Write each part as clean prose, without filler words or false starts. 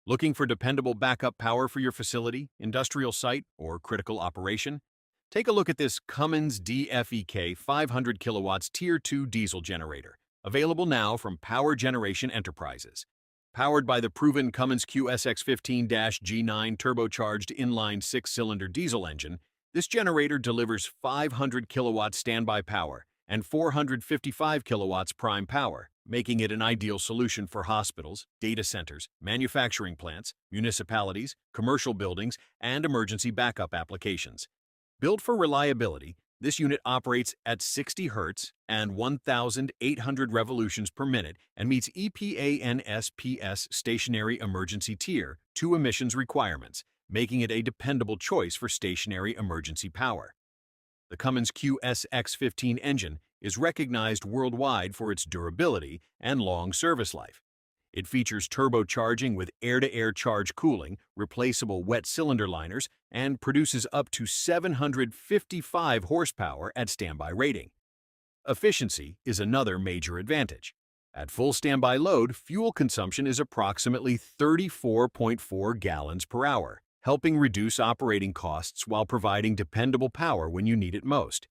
Looking for dependable backup power for your facility, industrial site, or critical operation? Take a look at this Cummins DFEK 500 kilowatts Tier 2 diesel generator, available now from Power Generation Enterprises. Powered by the proven Cummins QSX15-G9 turbocharged inline six-cylinder diesel engine, this generator delivers 500 kilowatts standby power and 455 kilowatts prime power, making it an ideal solution for hospitals, data centers, manufacturing plants, municipalities, commercial buildings, and emergency backup applications. Built for reliability, this unit operates at 60 Hz and 1,800 revolutions per minute and meets EPA NSPS stationary emergency Tier 2 emissions requirements, making it a dependable choice for stationary emergency power. The Cummins QSX15 engine is recognized worldwide for its durability and long service life. It features turbocharging with air-to-air charge cooling, replaceable wet cylinder liners, and produces up to 755 horsepower at standby rating. Efficiency is another major advantage. At full standby load, fuel consumption is approximately 34.4 gallons per hour, helping reduce operating costs while providing dependable power when you need it most.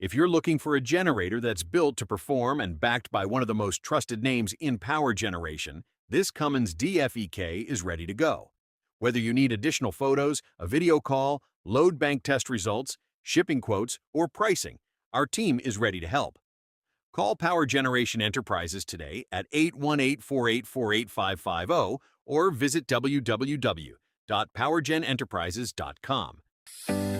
If you're looking for a generator that's built to perform and backed by one of the most trusted names in power generation, this Cummins DFEK is ready to go. Whether you need additional photos, a video call, load bank test results, shipping quotes, or pricing, our team is ready to help. Call Power Generation Enterprises today at 818-484-8550 or visit www.powergenenterprises.com.